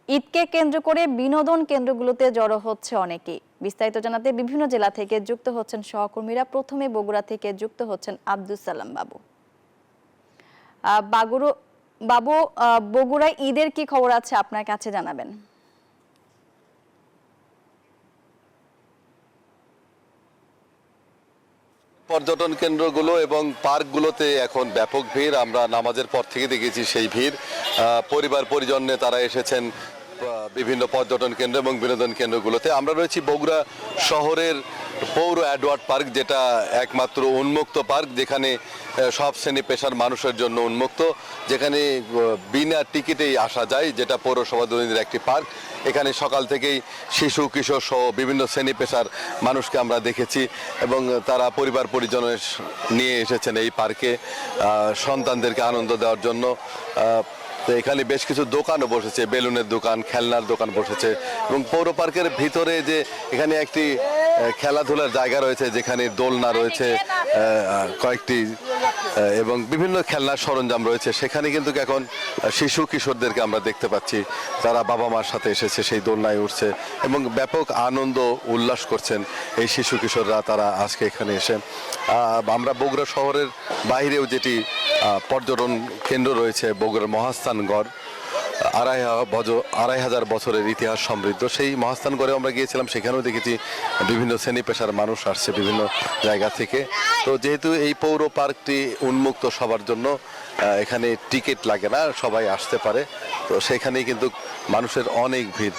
ঈদকে কেন্দ্র করে বিনোদন কেন্দ্রগুলোতে জড়ো হচ্ছে অনেকেই। বিস্তারিত জানাতে বিভিন্ন জেলা থেকে যুক্ত হচ্ছেন সহকর্মীরা। প্রথমে বগুড়া থেকে যুক্ত হচ্ছেন আব্দুল সালাম বাবু। বাবু, বগুড়ায় ঈদের কি খবর আছে আপনার কাছে জানাবেন। পর্যটন কেন্দ্রগুলো এবং পার্কগুলোতে এখন ব্যাপক ভিড়। আমরা নামাজের পর থেকে দেখেছি সেই ভিড়। পরিবার পরিজন নিয়ে তারা এসেছেন বিভিন্ন পর্যটন কেন্দ্র এবং বিনোদন কেন্দ্রগুলোতে। আমরা রয়েছি বগুড়া শহরের পৌর অ্যাডওয়ার্ড পার্ক, যেটা একমাত্র উন্মুক্ত পার্ক, যেখানে সব শ্রেণী পেশার মানুষের জন্য উন্মুক্ত, যেখানে বিনা টিকিটেই আসা যায়, যেটা পৌরসভা দৈনন্দিন একটি পার্ক। এখানে সকাল থেকেই শিশু কিশোর সহ বিভিন্ন শ্রেণী পেশার মানুষকে আমরা দেখেছি এবং তারা পরিবার পরিজনের নিয়ে এসেছেন এই পার্কে সন্তানদেরকে আনন্দ দেওয়ার জন্য। তো এখানে বেশ কিছু দোকানও বসেছে, বেলুনের দোকান, খেলনার দোকান বসেছে এবং পৌর পার্কের ভিতরে যে এখানে একটি খেলাধুলার জায়গা রয়েছে, যেখানে দোলনা রয়েছে কয়েকটি এবং বিভিন্ন খেলনার সরঞ্জাম রয়েছে, সেখানে কিন্তু এখন শিশু কিশোরদেরকে আমরা দেখতে পাচ্ছি। তারা বাবা মার সাথে এসেছে, সেই দোলনায় উঠছে এবং ব্যাপক আনন্দ উল্লাস করছেন এই শিশু কিশোররা। তারা আজকে এখানে এসে আমরা বগুড়া শহরের বাইরেও যেটি পর্যটন কেন্দ্র রয়েছে, বগুড়ার মহাস্থানগড়, 2500 বছরের ইতিহাস সমৃদ্ধ সেই মহাস্থানগড়ে আমরা গিয়েছিলাম। সেখানেও দেখেছি বিভিন্ন শ্রেণী পেশার মানুষ আসছে বিভিন্ন জায়গা থেকে। তো যেহেতু এই পৌর পার্কটি উন্মুক্ত সবার জন্য, এখানে টিকিট লাগে না, সবাই আসতে পারে। তো সেখানেই কিন্তু মানুষের অনেক ভিড়।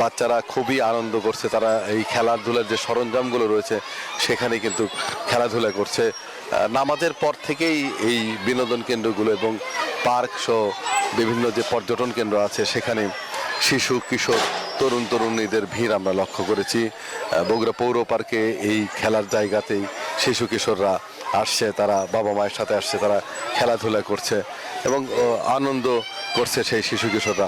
বাচ্চারা খুবই আনন্দ করছে, তারা এই খেলাধুলার যে সরঞ্জামগুলো রয়েছে সেখানে কিন্তু খেলাধুলা করছে। নামাজের পর থেকেই এই বিনোদন কেন্দ্রগুলো এবং পার্ক সহ বিভিন্ন যে পর্যটন কেন্দ্র আছে সেখানে শিশু কিশোর তরুণ তরুণীদের ভিড় আমরা লক্ষ্য করেছি। বগুড়া পৌর পার্কে এই খেলার জায়গাতেই শিশু কিশোররা আসছে, তারা বাবা মায়ের সাথে আসছে, তারা খেলাধুলা করছে এবং আনন্দ করছে সেই শিশু কিশোররা।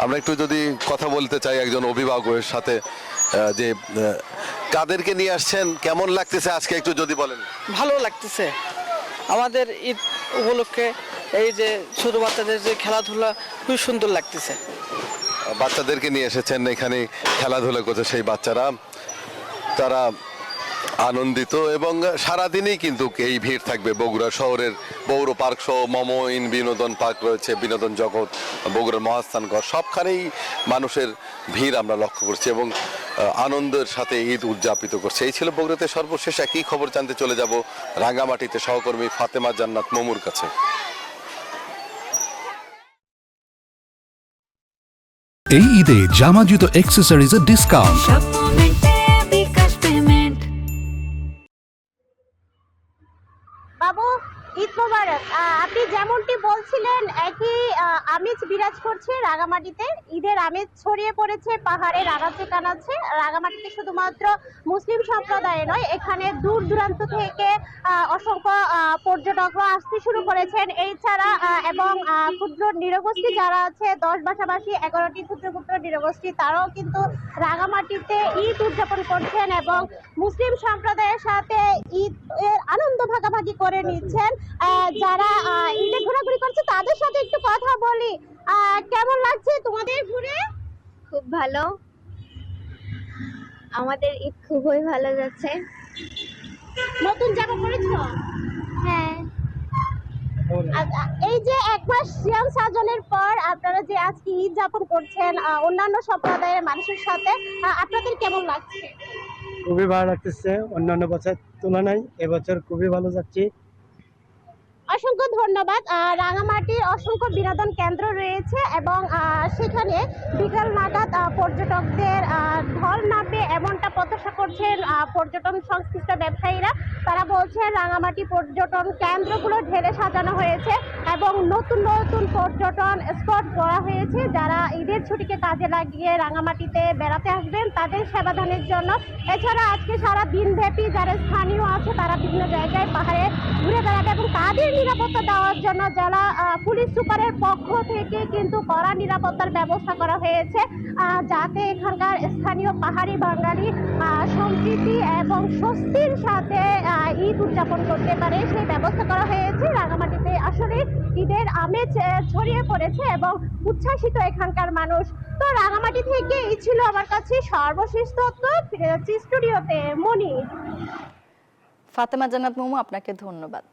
আমরা একটু যদি কথা বলতে চাই একজন অভিভাবকের সাথে, যে কাদেরকে নিয়ে আসছেন, কেমন লাগতেছে আজকে একটু যদি বলেন। ভালো লাগতেছে আমাদের ঈদ উপলক্ষে, এই যে ছোট বাচ্চাদের যে খেলাধুলা খুব সুন্দর লাগতেছে। বাচ্চাদেরকে নিয়ে এসেছেন, এখানে খেলাধুলা করছে সেই বাচ্চারা, তারা আনন্দিত এবং সারাদিনই কিন্তু এই ভিড় থাকবে। বগুড়া শহরের পৌর পার্ক সহ মমইন বিনোদন পার্ক রয়েছে, বিনোদন জগৎ, বগুড়ার মহাস্থানগড়, সবখানেই মানুষের ভিড় আমরা লক্ষ্য করছি এবং আনন্দের সাথে ঈদ উদযাপিত করছে। এই ছিল বগুড়াতে সর্বশেষ। একই খবর জানতে চলে যাব রাঙ্গামাটিতে সহকর্মী ফাতেমা জান্নাত মমুর কাছে। এই ঈদে জামা জুতো অ্যাক্সেসরিজের ডিসকাউন্ট। বাবু, ঈদ মোবারক। আপনি যেমনটি বলছিলেন, একই আমেজ বিরাজ করছে রাঙামাটিতে। ঈদের আমেজ ছড়িয়ে পড়েছে পাহাড়ের আনাচে কানাচে। রাঙামাটিতে শুধুমাত্র মুসলিম সম্প্রদায় নয়, এখানে দূর দূরান্ত থেকে অসংখ্য পর্যটকরা আসতে শুরু করেছেন। এছাড়া এবং ক্ষুদ্র নৃগোষ্ঠী যারা আছে, 10 ভাষাভাষী 11টি ক্ষুদ্র ক্ষুদ্র নৃগোষ্ঠী, তারাও কিন্তু রাঙামাটিতে ঈদ উদযাপন করছেন এবং মুসলিম সম্প্রদায়ের সাথে ঈদ এর আনন্দ ভাগাভাগি করে নিচ্ছেন। যারা ঈদে ঘোরাঘুরি করছে তাদের সাথে একটু কথা বলি। কেমন লাগছে তোমাদের ঘুরে? খুব ভালো, আমাদের ঈদ খুবই ভালো যাচ্ছে। নতুন জামা পরেছো? হ্যাঁ। এই যে এক মাস সিয়াম সাজনের পর আপনারা যে আজকে ঈদ যাপন করছেন অন্যান্য সম্প্রদায়ের মানুষের সাথে, আপনাদের কেমন লাগছে? খুবই ভালো লাগতেছে, অন্যান্য বছর তুলনায় এবছর খুবই ভালো যাচ্ছে। অসংখ্য ধন্যবাদ। রাঙামাটির অসংখ্য বিনোদন কেন্দ্র রয়েছে এবং সেখানে বিকাল নাগাদ পর্যটকদের ঢল নামবে এমনটা প্রত্যাশা করছেন পর্যটন সংশ্লিষ্ট ব্যবসায়ীরা। তারা বলছেন রাঙামাটি পর্যটন কেন্দ্রগুলো ঢেলে সাজানো হয়েছে এবং নতুন নতুন পর্যটন স্পট করা হয়েছে। যারা ঈদের ছুটিকে কাজে লাগিয়ে রাঙামাটিতে বেড়াতে আসবেন তাদের সেবাদানের জন্য। এছাড়া আজকে সারা দিনব্যাপী যারা স্থানীয় আছে তারা বিভিন্ন জায়গায় পাহাড়ে ঘুরে বেড়াবে এবং তাদের নিরাপত্তা দেওয়ার জন্য জেলা পুলিশ সুপারের পক্ষ থেকে কিন্তু কড়া নিরাপত্তার ব্যবস্থা করা হয়েছে, যাতে এখানকার স্থানীয় পাহাড়ি বাঙালি সম্প্রীতি এবং স্বস্তির সাথে ঈদ উদযাপন করতে পারে, সেই ব্যবস্থা করা হয়েছে। রাঙামাটিতে আসলে ঈদের আমেজ ছড়িয়ে পড়েছে এবং উচ্ছ্বাসিত এখানকার মানুষ। তো রাঙামাটি থেকে এই ছিল আমার কাছে সর্বশেষ তথ্য। ফিরে যাচ্ছি স্টুডিওতে। মনি। ফাতেমা জান্নাত মোমো, আপনাকে ধন্যবাদ।